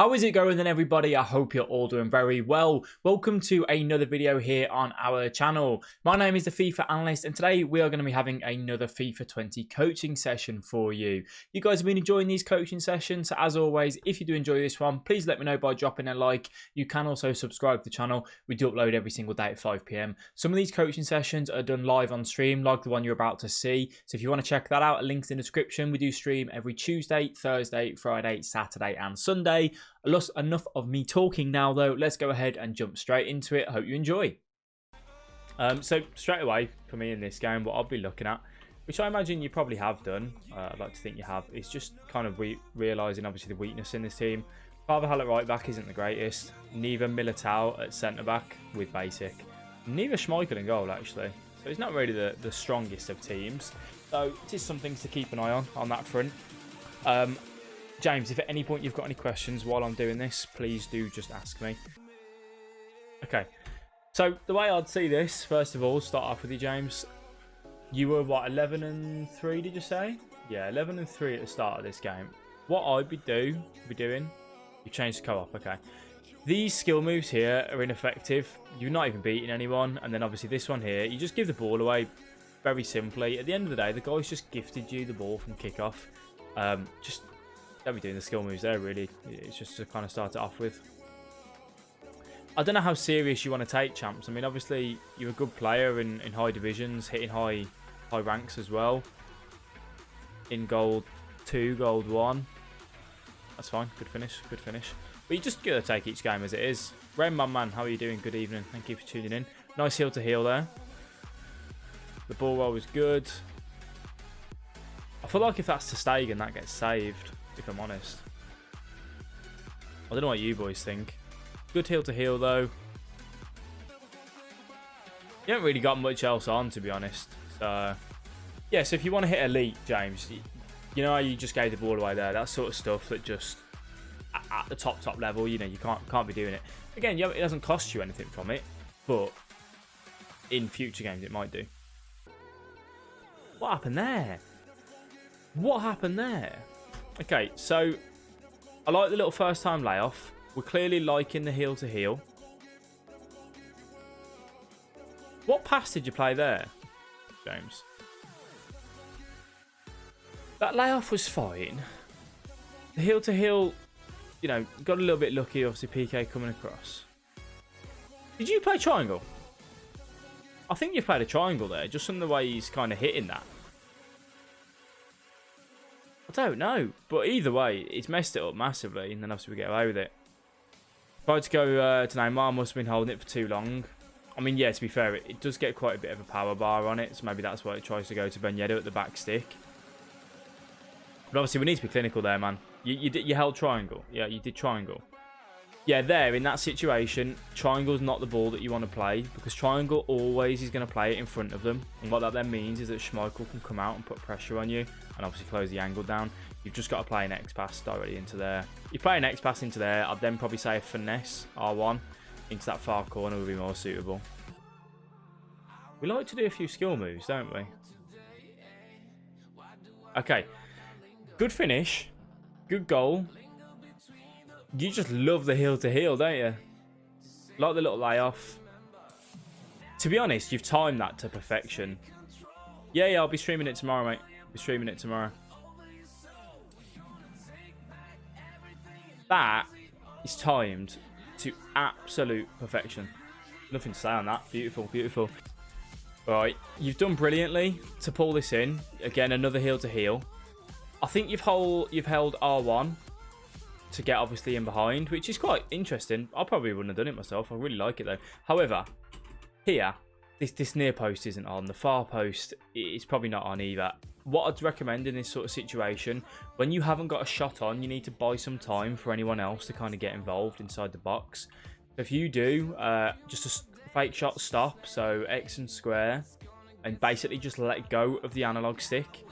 How is it going then, everybody? I hope you're all doing very well. Welcome to another video here on our channel. My name is the FIFA Analyst, and today we are going to be having another FIFA 20 coaching session for you. You guys have been enjoying these coaching sessions, so as always, if you do enjoy this one, please let me know by dropping a like. You can also subscribe to the channel. We do upload every single day at 5 PM. Some of these coaching sessions are done live on stream, like the one you're about to see. So if you want to check that out, a link's in the description. We do stream every Tuesday, Thursday, Friday, Saturday, and Sunday. Enough of me talking now, though. Let's go ahead and jump straight into it. I hope you enjoy. So straight away for me in this game, what I'll be looking at, which I imagine you probably have done, I'd like to think you have, is just kind of realising obviously the weakness in this team. Carvajal at right back isn't the greatest. Neither Militao at centre back with basic. Neither Schmeichel in goal, actually. So it's not really the strongest of teams. So it is some things to keep an eye on that front. James, if at any point you've got any questions while I'm doing this, please do just ask me. Okay, so the way I'd see this, first of all, start off with you, James. You were, what, 11-3, did you say? Yeah, 11-3 at the start of this game. What I'd be doing, you changed the co-op, okay. These skill moves here are ineffective. You're not even beating anyone. And then obviously this one here, you just give the ball away very simply. At the end of the day, the guy's just gifted you the ball from kickoff. Just don't be doing the skill moves there, really. It's just to kind of start it off with. I don't know how serious you want to take Champs. I mean, obviously, you're a good player in high divisions, hitting high ranks as well. In Gold 2, Gold 1. That's fine. Good finish. Good finish. But you just got to take each game as it is. Ren, my man, how are you doing? Good evening. Thank you for tuning in. Nice heel to heel there. The ball roll was good. I feel like if that's to Stegen, that gets saved, if I'm honest. I don't know what you boys think. Good heel to heel, though. You haven't really got much else on, to be honest. So, yeah, so if you want to hit elite, James, you know how you just gave the ball away there? That sort of stuff that just, at the top level, you know, you can't be doing it. Again, it doesn't cost you anything from it, but in future games, it might do. What happened there? What happened there? Okay, so I like the little first time layoff. We're clearly liking the heel to heel. What pass did you play there, James? That layoff was fine. The heel to heel, you know, got a little bit lucky, obviously PK coming across. Did you play triangle? I think you played a triangle there, just from the way he's kind of hitting that. I don't know, but either way, it's messed it up massively, and then obviously we get away with it. Tried to go to Neymar, must have been holding it for too long. I mean, yeah, to be fair, it does get quite a bit of a power bar on it, so maybe that's why it tries to go to Ben Yedder at the back stick. But obviously, we need to be clinical there, man. You held triangle. Yeah, you did triangle. Yeah, there, in that situation, triangle's not the ball that you want to play, because triangle always is going to play it in front of them. And what that then means is that Schmeichel can come out and put pressure on you, and obviously close the angle down. You've just got to play an X pass directly into there. You play an X pass into there, I'd then probably say a finesse, R1, into that far corner would be more suitable. We like to do a few skill moves, don't we? Okay. Good finish. Good goal. You just love the heel to heel, don't you? Like the little layoff. To be honest, you've timed that to perfection. Yeah, I'll be streaming it tomorrow, mate. I'll be streaming it tomorrow. That is timed to absolute perfection. Nothing to say on that. Beautiful, beautiful. Right, you've done brilliantly to pull this in. Again, another heel to heel. I think you've held R1 to get obviously in behind, which is quite interesting. I probably wouldn't have done it myself. I really like it though. However, here, this near post isn't on. The far post is probably not on either. What I'd recommend in this sort of situation, when you haven't got a shot on, you need to buy some time for anyone else to kind of get involved inside the box. If you do, just a fake shot stop, so X and square, and basically just let go of the analog stick.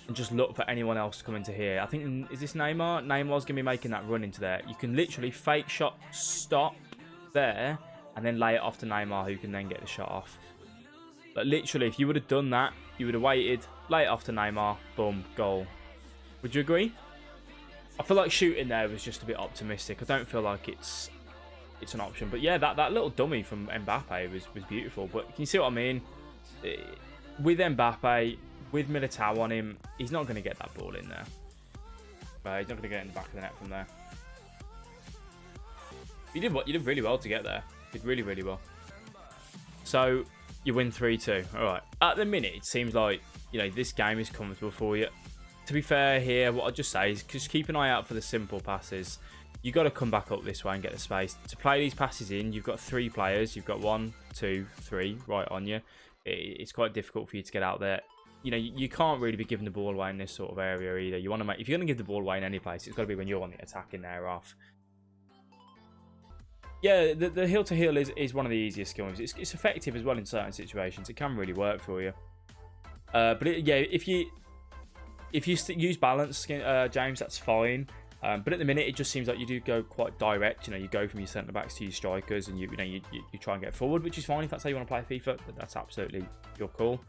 And just look for anyone else to come into here. I think, is this Neymar? Neymar's going to be making that run into there. You can literally fake shot stop there and then lay it off to Neymar, who can then get the shot off. But literally, if you would have done that, you would have waited, lay it off to Neymar, boom, goal. Would you agree? I feel like shooting there was just a bit optimistic. I don't feel like it's an option. But yeah, that little dummy from Mbappe was beautiful. But can you see what I mean? With Mbappe, with Militao on him, he's not going to get that ball in there. He's not going to get it in the back of the net from there. You did really well to get there. You did really, really well. So you win 3-2. All right. At the minute, it seems like, you know, this game is comfortable for you. To be fair here, what I'd just say is just keep an eye out for the simple passes. You've got to come back up this way and get the space. To play these passes in, you've got 3 players. You've got 1, 2, 3 right on you. It's quite difficult for you to get out there. You know, you can't really be giving the ball away in this sort of area either. You want to make, if you're going to give the ball away in any place, it's got to be when you're on the attacking there off. Yeah, the heel to heel is one of the easiest skill moves. It's effective as well in certain situations. It can really work for you. But yeah, if you use balance, James, that's fine. But at the minute, it just seems like you do go quite direct. You know, you go from your centre backs to your strikers, and you try and get forward, which is fine if that's how you want to play FIFA. But that's absolutely your call.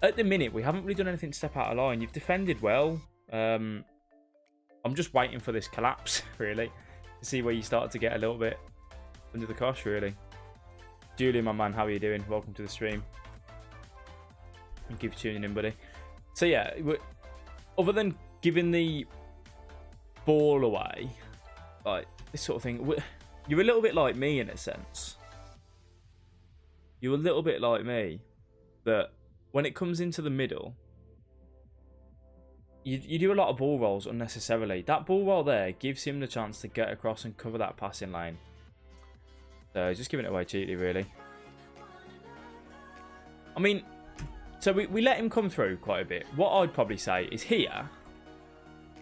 At the minute, we haven't really done anything to step out of line. You've defended well. I'm just waiting for this collapse, really, to see where you start to get a little bit under the cosh, really. Julian, my man, how are you doing? Welcome to the stream. Thank you for tuning in, buddy. So yeah, other than giving the ball away, like this sort of thing, you're a little bit like me in a sense. You're a little bit like me, that when it comes into the middle, you do a lot of ball rolls unnecessarily. That ball roll there gives him the chance to get across and cover that passing lane. So just giving it away cheaply, really. I mean, so we let him come through quite a bit. What I'd probably say is here,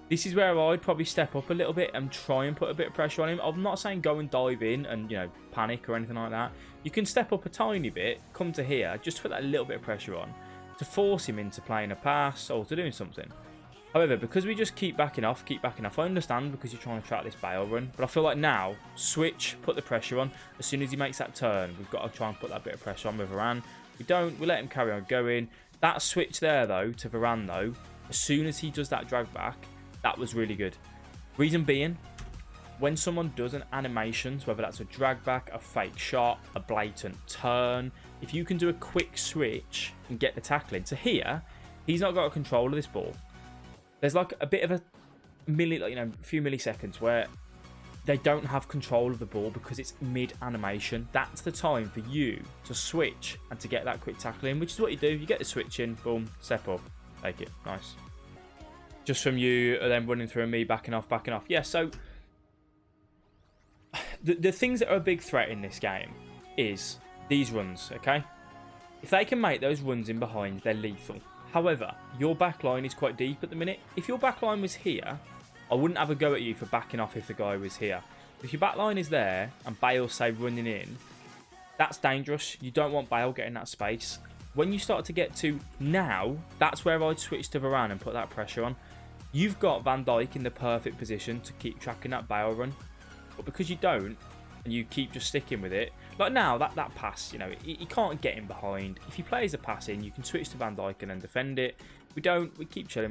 this is where I'd probably step up a little bit and try and put a bit of pressure on him. I'm not saying go and dive in and, you know, panic or anything like that. You can step up a tiny bit, come to here, just put that little bit of pressure on to force him into playing a pass or to doing something. However, because we just keep backing off, I understand because you're trying to track this Bale run, but I feel like now, switch, put the pressure on. As soon as he makes that turn, we've got to try and put that bit of pressure on with Varane. We let him carry on going. That switch there, though, to Varane, though, as soon as he does that drag back, that was really good. Reason being, when someone does an animation, whether that's a drag back, a fake shot, a blatant turn, if you can do a quick switch and get the tackle in to here, he's not got control of this ball. There's like a bit of a few milliseconds where they don't have control of the ball because it's mid-animation. That's the time for you to switch and to get that quick tackle in, which is what you do. You get the switch in, boom, step up, take it, nice. Just from you, and then running through and me, backing off. Yeah, so the things that are a big threat in this game is these runs, okay? If they can make those runs in behind, they're lethal. However, your back line is quite deep at the minute. If your back line was here, I wouldn't have a go at you for backing off if the guy was here. If your back line is there and Bale, say, running in, that's dangerous. You don't want Bale getting that space. When you start to get to now, that's where I'd switch to Varane and put that pressure on. You've got Van Dijk in the perfect position to keep tracking that Bale run. But because you don't, and you keep just sticking with it, like now, that pass, you know, he can't get in behind. If he plays a pass in, you can switch to Van Dijk and then defend it. We don't, we keep chilling.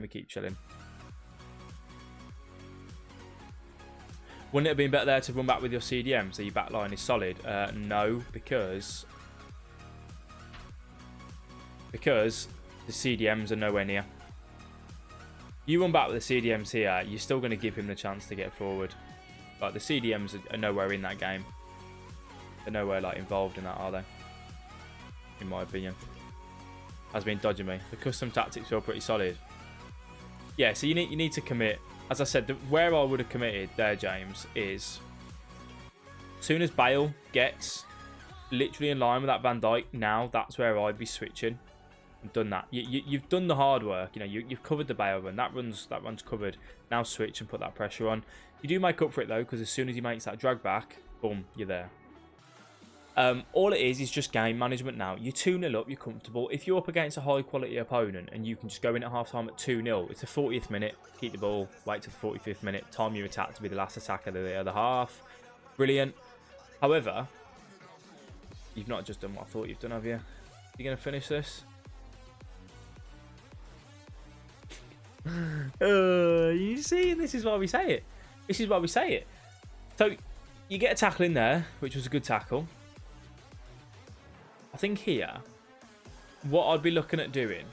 Wouldn't it have been better there to run back with your CDM so your back line is solid? No, because the CDMs are nowhere near. You run back with the CDMs here, you're still going to give him the chance to get forward. Like the CDMs are nowhere in that game. They're nowhere like involved in that, are they? In my opinion, has been dodging me. The custom tactics feel pretty solid. Yeah, so you need to commit. As I said, where I would have committed there, James, is as soon as Bale gets literally in line with that Van Dijk, now that's where I'd be switching. I've done that. You've done the hard work. You know, you've covered the Bale run. That run's covered. Now switch and put that pressure on. You do make up for it though, because as soon as he makes that drag back, boom, you're there. All it is just game management now. You're 2-0 up, you're comfortable. If you're up against a high-quality opponent and you can just go in at half-time at 2-0, it's the 40th minute, keep the ball, wait till the 45th minute, time your attack to be the last attack of the other half. Brilliant. However, you've not just done what I thought you've done, have you? You're going to finish this? You see, this is why we say it. This is why we say it. So, you get a tackle in there, which was a good tackle. I think here, what I'd be looking at doing,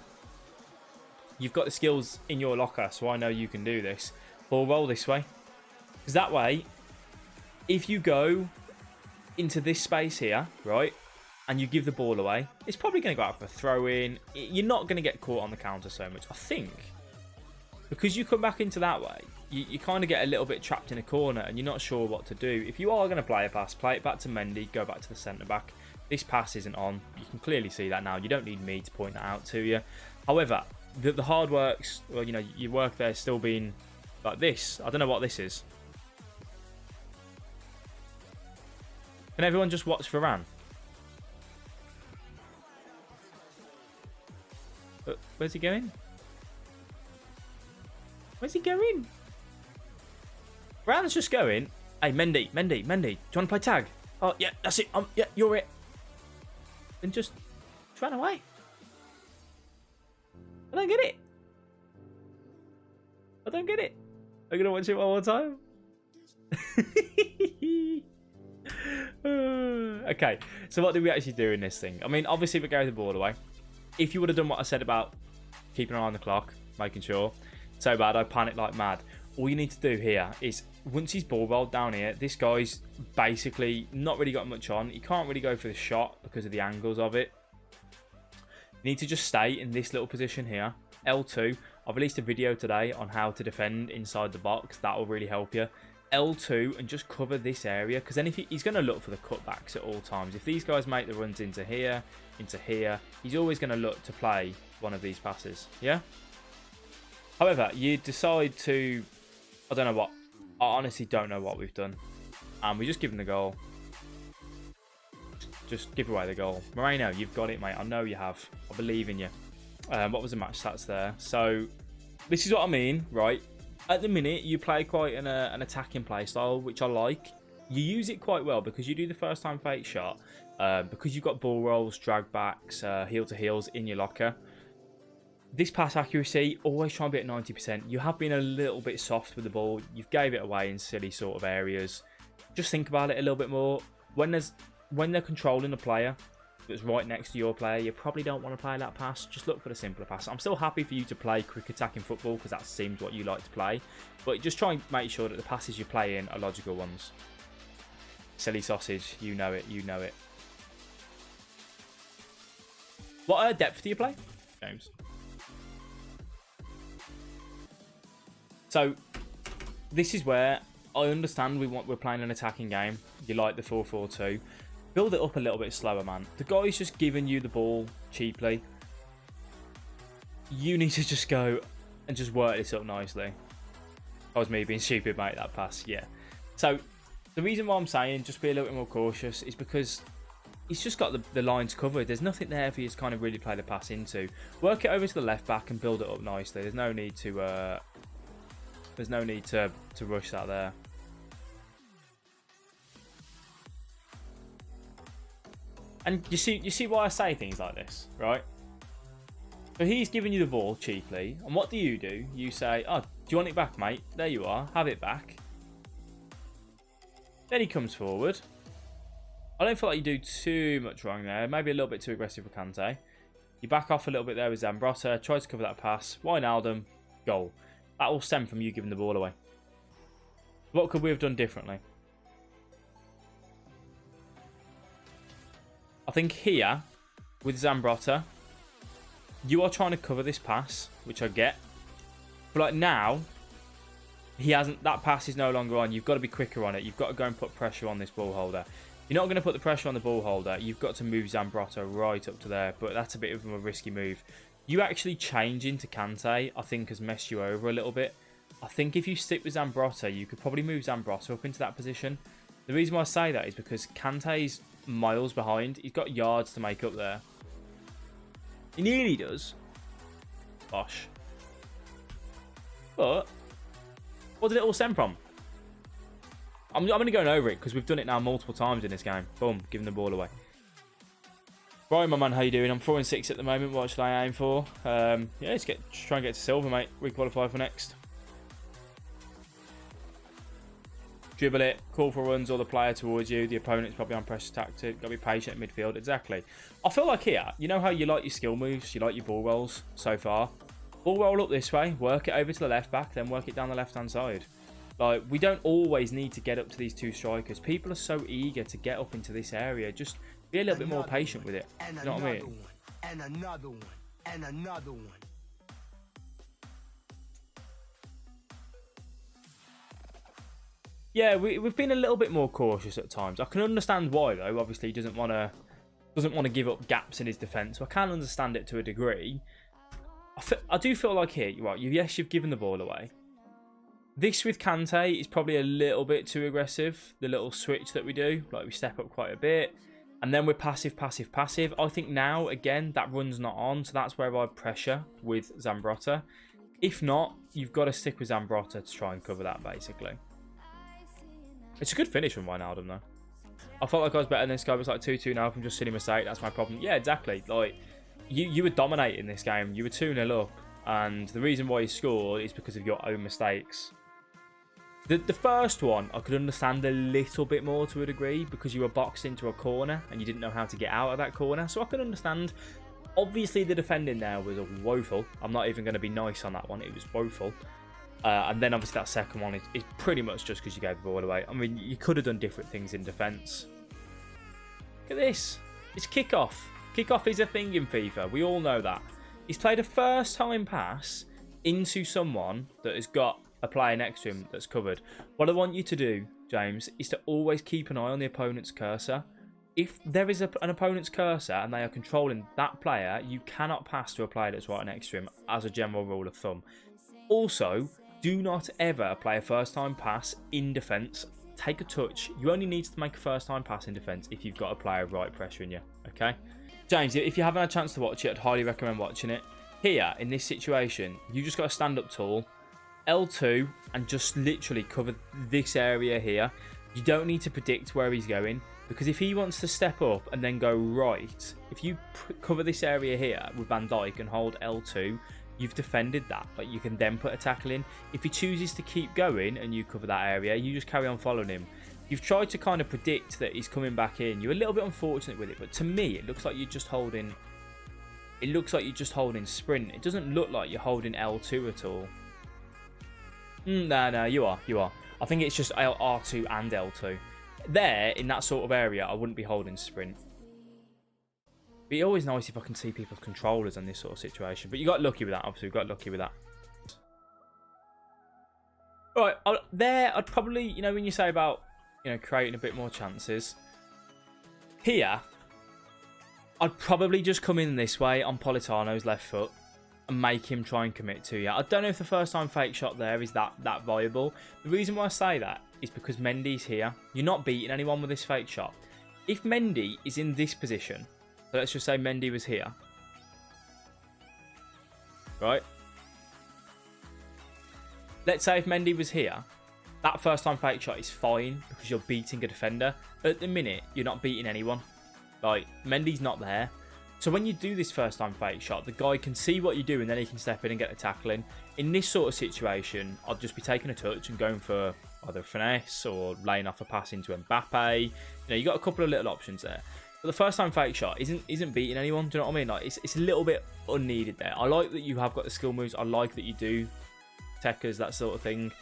you've got the skills in your locker, so I know you can do this. Ball roll this way. Because that way, if you go into this space here, right, and you give the ball away, it's probably going to go out for a throw-in. You're not going to get caught on the counter so much. I think, because you come back into that way, you kind of get a little bit trapped in a corner and you're not sure what to do. If you are going to play a pass, play it back to Mendy, go back to the centre-back. This pass isn't on. You can clearly see that now. You don't need me to point that out to you. However, the hard works, well, you know, your work there still being like this. I don't know what this is. Can everyone just watch Varane? Where's he going? Where's he going? Varane's just going. Hey, Mendy. Do you want to play tag? Oh, yeah, that's it. Yeah, you're it. And just ran away. I don't get it. I'm going to watch it one more time. Okay, so what did we actually do in this thing? I mean, obviously we gave the ball away. If you would have done what I said about keeping an eye on the clock, making sure, so bad I panicked like mad. All you need to do here is, once he's ball rolled down here, this guy's basically not really got much on. He can't really go for the shot because of the angles of it. You need to just stay in this little position here. L2. I've released a video today on how to defend inside the box. That will really help you. L2 and just cover this area, because then if he's going to look for the cutbacks at all times. If these guys make the runs into here, he's always going to look to play one of these passes. Yeah. However, you decide to, I don't know what. I honestly don't know what we've done. We just give him the goal. Just give away the goal. Moreno, you've got it, mate. I know you have. I believe in you. What was the match stats there? So, this is what I mean, right? At the minute, you play quite an attacking play style, which I like. You use it quite well because you do the first time fake shot. Because you've got ball rolls, drag backs, heel to heels in your locker. This pass accuracy, always try and be at 90%. You have been a little bit soft with the ball. You've gave it away in silly sort of areas. Just think about it a little bit more. When they're controlling the player that's right next to your player, you probably don't want to play that pass. Just look for the simpler pass. I'm still happy for you to play quick attacking football because that seems what you like to play. But just try and make sure that the passes you play in are logical ones. Silly sausage, you know it, you know it. What depth do you play, James? So, this is where I understand we're playing an attacking game. You like the 4-4-2. Build it up a little bit slower, man. The guy's just giving you the ball cheaply. You need to just go and just work this up nicely. That was me being stupid, mate, that pass. Yeah. So, the reason why I'm saying just be a little bit more cautious is because he's just got the lines covered. There's nothing there for you to kind of really play the pass into. Work it over to the left back and build it up nicely. There's no need to... to rush that there. And you see why I say things like this, right? So he's giving you the ball cheaply, and what do? You say, "Oh, do you want it back, mate? There you are. Have it back." Then he comes forward. I don't feel like you do too much wrong there. Maybe a little bit too aggressive for Kante. You back off a little bit there with Zambrotta. Tries to cover that pass. Wijnaldum, goal. That all stemmed from you giving the ball away. What could we have done differently? I think here, with Zambrotta, you are trying to cover this pass, which I get. But like now, he hasn't. That pass is no longer on. You've got to be quicker on it. You've got to go and put pressure on this ball holder. You're not going to put the pressure on the ball holder. You've got to move Zambrotta right up to there. But that's a bit of a risky move. You actually changing to Kante, I think, has messed you over a little bit. I think if you stick with Zambrotta, you could probably move Zambrotta up into that position. The reason why I say that is because Kante's miles behind. He's got yards to make up there. He nearly does. Bosh. But what did it all stem from? I'm only going over it because we've done it now multiple times in this game. Boom, giving the ball away. Right, my man, how you doing? I'm 4-6 at the moment. What should I aim for? Yeah, let's try and get to silver, mate. Requalify for next. Dribble it, call for runs or the player towards you. The opponent's probably on pressure tactic. Got to be patient at midfield. Exactly. I feel like here, you know how you like your skill moves, you like your ball rolls so far. Ball roll up this way, work it over to the left back, then work it down the left-hand side. Like, we don't always need to get up to these two strikers. People are so eager to get up into this area. Just be a little bit more patient with it. You know what I mean? And another one. And another one. Yeah, we've been a little bit more cautious at times. I can understand why, though. Obviously, he doesn't want to give up gaps in his defence. So I can understand it to a degree. I do feel like here, right, yes, you've given the ball away. This with Kante is probably a little bit too aggressive. The little switch that we do, like we step up quite a bit. And then we're passive, passive, passive. I think now, again, that run's not on. So that's where I'd pressure with Zambrotta. If not, you've got to stick with Zambrotta to try and cover that, basically. It's a good finish from Wijnaldum, though. I felt like I was better than this guy. It was like 2-2 now from just silly mistake. That's my problem. Yeah, exactly. Like, you were dominating this game. You were 2-0 up. And the reason why you scored is because of your own mistakes. The first one, I could understand a little bit more to a degree because you were boxed into a corner and you didn't know how to get out of that corner. So I can understand. Obviously, the defending there was woeful. I'm not even going to be nice on that one. It was woeful. And then, obviously, that second one is pretty much just because you gave the ball away. I mean, you could have done different things in defence. Look at this. It's kickoff. Kickoff is a thing in FIFA. We all know that. He's played a first-time pass into someone that has got a player next to him that's covered. What I want you to do, James, is to always keep an eye on the opponent's cursor. If there is an opponent's cursor and they are controlling that player, you cannot pass to a player that's right next to him, as a general rule of thumb. Also, do not ever play a first-time pass in defence. Take a touch. You only need to make a first-time pass in defence if you've got a player right pressuring you, okay? James, if you haven't had a chance to watch it, I'd highly recommend watching it. Here, in this situation, you just got to stand up tall, L2, and just literally cover this area here. You don't need to predict where he's going, because if he wants to step up and then go right, if you cover this area here with Van Dijk and hold L2, you've defended that. Like, you can then put a tackle in. If he chooses to keep going and you cover that area, you just carry on following him. You've tried to kind of predict that he's coming back in. You're a little bit unfortunate with it, but to me, it looks like you're just holding. It looks like you're just holding sprint. It doesn't look like you're holding L2 at all. No, you are. I think it's just R2 and L2. There, in that sort of area, I wouldn't be holding sprint. But it's always nice if I can see people's controllers in this sort of situation. But you got lucky with that, obviously. We got lucky with that. Right, there, I'd probably, you know, when you say about, you know, creating a bit more chances. Here, I'd probably just come in this way on Politano's left foot and make him try and commit to you. I don't know if the first time fake shot there is that viable. The reason why I say that is because Mendy's here. You're not beating anyone with this fake shot. If Mendy is in this position, so let's just say Mendy was here, right? Let's say if Mendy was here, that first time fake shot is fine because you're beating a defender. At the minute, you're not beating anyone. Like, Mendy's not there. So when you do this first time fake shot, the guy can see what you do and then he can step in and get a tackle in. In this sort of situation, I'd just be taking a touch and going for either finesse or laying off a pass into Mbappe. You know, you got a couple of little options there. But the first time fake shot isn't beating anyone. Do you know what I mean? Like, it's a little bit unneeded there. I like that you have got the skill moves. I like that you do techers, that sort of thing.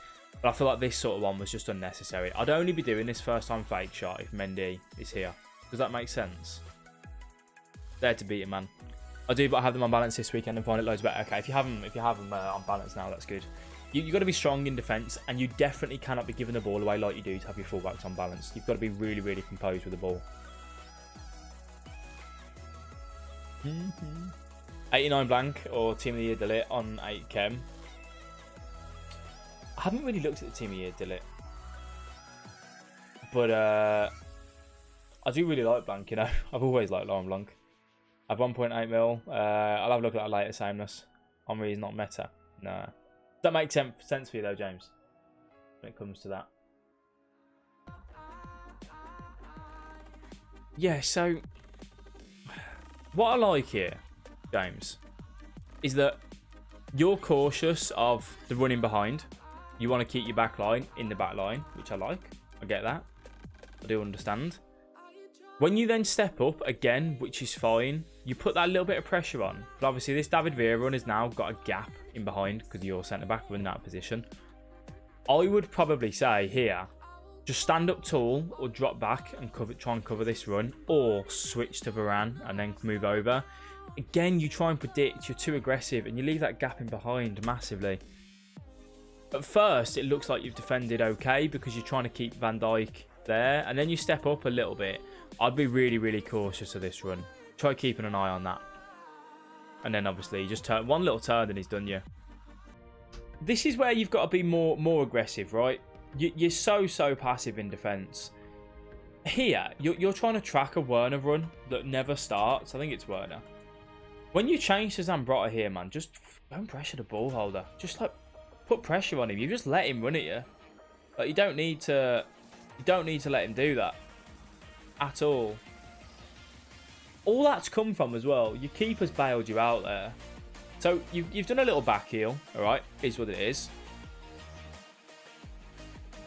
But I feel like this sort of one was just unnecessary. I'd only be doing this first time fake shot if Mendy is here. Does that make sense? There to beat him, man. I do, but I have them on balance this weekend and find it loads better. Okay, if you have them on balance now, that's good. You've got to be strong in defence, and you definitely cannot be giving the ball away like you do to have your fullbacks on balance. You've got to be really, really composed with the ball. 89 blank or Team of the Year delete on 8 chem. I haven't really looked at the Team of the Year delete, but I do really like blank. You know, I've always liked Lauren Blanc. I have 1.8 mil. I'll have a look at that later. Sameness. Henry is not meta. No. Does that make sense for you though, James? When it comes to that. Yeah. So What I like here, James, is that you're cautious of the running behind. You want to keep your back line in the back line, which I like. I get that. I do understand. When you then step up again, which is fine, you put that little bit of pressure on. But obviously this David Villa run has now got a gap in behind because your centre-back run that position. I would probably say here, just stand up tall or drop back and try and cover this run, or switch to Varane and then move over. Again, you try and predict, you're too aggressive and you leave that gap in behind massively. At first, it looks like you've defended okay because you're trying to keep Van Dijk there, and then you step up a little bit. I'd be really, really cautious of this run. Try keeping an eye on that. And then obviously, just turn one little turn and he's done you. This is where you've got to be more aggressive, right? You're so passive in defence. Here, you're trying to track a Werner run that never starts. I think it's Werner. When you change to Zambrotta here, man, just don't pressure the ball holder. Just like put pressure on him. You just let him run at you. Like you don't need to let him do that at all. All that's come from as well. Your keeper's bailed you out there. So you've done a little back heel. All right, is what it is.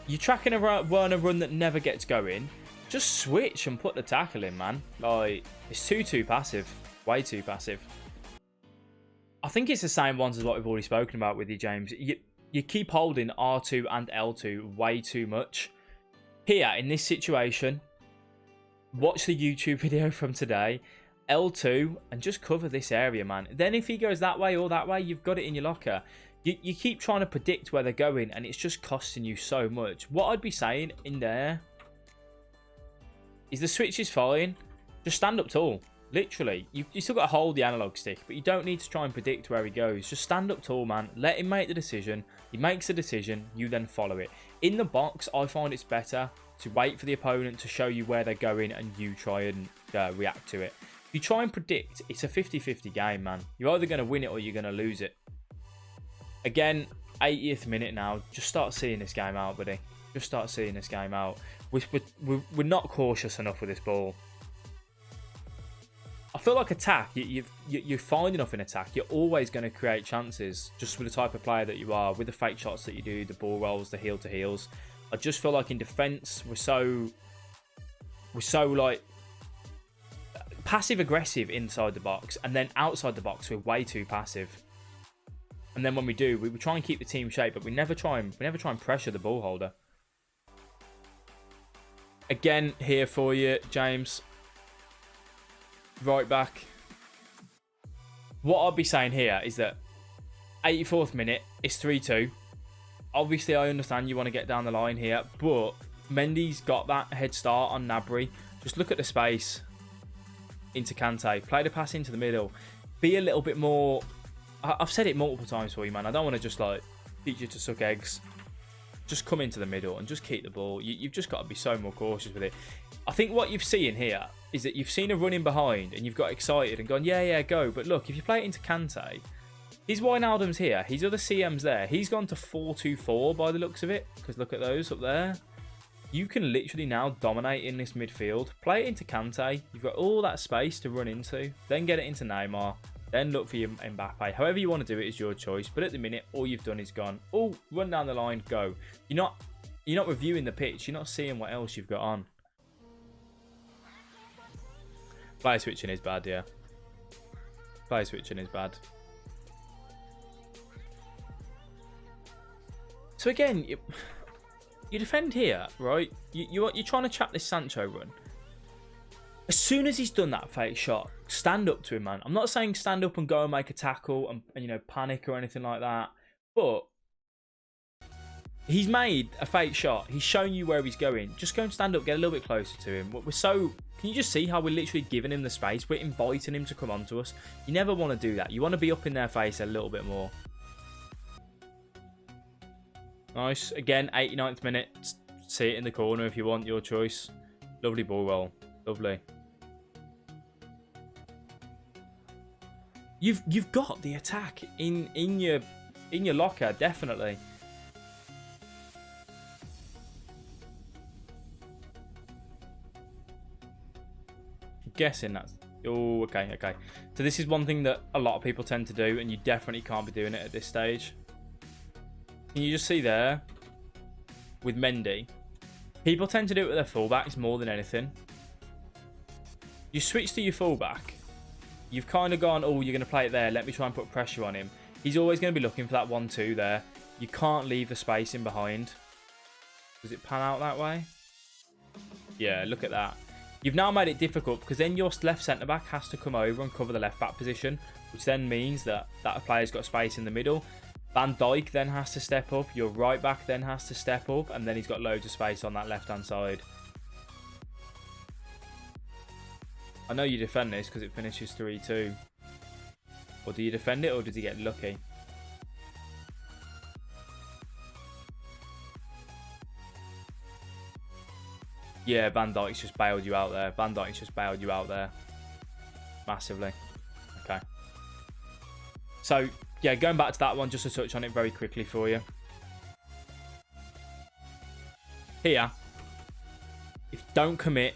You're tracking a Werner run that never gets going. Just switch and put the tackle in, man. Like, it's too passive. Way too passive. I think it's the same ones as what we've already spoken about with you, James. You keep holding R2 and L2 way too much. Here, in this situation, watch the YouTube video from today. L2 and just cover this area, man. Then if he goes that way or that way, you've got it in your locker. You keep trying to predict where they're going, and it's just costing you so much. What I'd be saying in there is the switch is fine. Just stand up tall. Literally. You still got to hold the analog stick, but you don't need to try and predict where he goes. Just stand up tall, man. Let him make the decision. He makes the decision. You then follow it. In the box, I find it's better to wait for the opponent to show you where they're going and you try and react to it. If you try and predict, it's a 50-50 game, man. You're either going to win it or you're going to lose it. Again, 80th minute now. Just start seeing this game out, buddy. Just start seeing this game out. We're not cautious enough with this ball. I feel like attack, you're fine enough in attack. You're always going to create chances just with the type of player that you are, with the fake shots that you do, the ball rolls, the heel to heels. I just feel like in defence, we're so like passive aggressive inside the box, and then outside the box we're way too passive. And then when we do, we try and keep the team shape, but we never try and pressure the ball holder. Again, here for you, James. Right back. What I'd be saying here is that 84th minute, it's 3-2. Obviously, I understand you want to get down the line here, but Mendy's got that head start on Gnabry. Just look at the space into Kante. Play the pass into the middle. Be a little bit more... I've said it multiple times for you, man. I don't want to just like teach you to suck eggs. Just come into the middle and just keep the ball. You've just got to be so more cautious with it. I think what you've seen here is that you've seen a run in behind and you've got excited and gone, yeah, go. But look, if you play it into Kante, his Wijnaldum's here. His other CM's there. He's gone to 4-2-4 by the looks of it. Because look at those up there. You can literally now dominate in this midfield. Play it into Kante. You've got all that space to run into. Then get it into Neymar. Then look for your Mbappe. However you want to do it is your choice. But at the minute, all you've done is gone, oh, run down the line, go. You're not reviewing the pitch. You're not seeing what else you've got on. Player switching is bad, yeah. Player switching is bad. So again, you defend here, right? You're trying to trap this Sancho run. As soon as he's done that fake shot, stand up to him, man. I'm not saying stand up and go and make a tackle and you know, panic or anything like that. But he's made a fake shot. He's shown you where he's going. Just go and stand up, get a little bit closer to him. We're so... Can you just see how we're literally giving him the space? We're inviting him to come onto us. You never want to do that. You want to be up in their face a little bit more. Nice. Again, 89th minute. See it in the corner if you want, your choice. Lovely ball roll. Lovely. You've got the attack in your locker, definitely. I'm guessing Oh, okay, okay. So this is one thing that a lot of people tend to do, and you definitely can't be doing it at this stage. Can you just see there, with Mendy, people tend to do it with their fullbacks more than anything. You switch to your fullback, you've kind of gone, oh, you're going to play it there, let me try and put pressure on him. He's always going to be looking for that 1-2 there. You can't leave the space in behind. Does it pan out that way? Yeah, look at that. You've now made it difficult because then your left centre-back has to come over and cover the left-back position, which then means that that player's got space in the middle. Van Dijk then has to step up. Your right-back then has to step up, and then he's got loads of space on that left-hand side. I know you defend this because it finishes 3-2. Or do you defend it, or does he get lucky? Yeah, Van Dijk's just bailed you out there. Van Dijk's just bailed you out there. Massively. Okay. So, yeah, going back to that one, just to touch on it very quickly for you. Here, if you don't commit,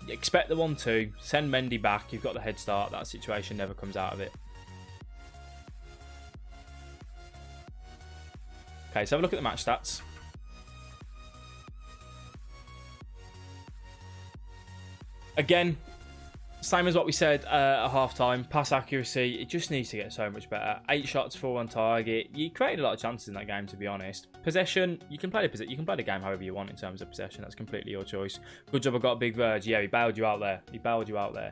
expect the 1-2, send Mendy back, you've got the head start, that situation never comes out of it. Okay, so have a look at the match stats. Again, same as what we said at half-time. Pass accuracy, it just needs to get so much better. 8 shots, 4 on target. You created a lot of chances in that game, to be honest. Possession, you can play the game however you want in terms of possession. That's completely your choice. Good job I got a big verge. Yeah, he bailed you out there. He bailed you out there.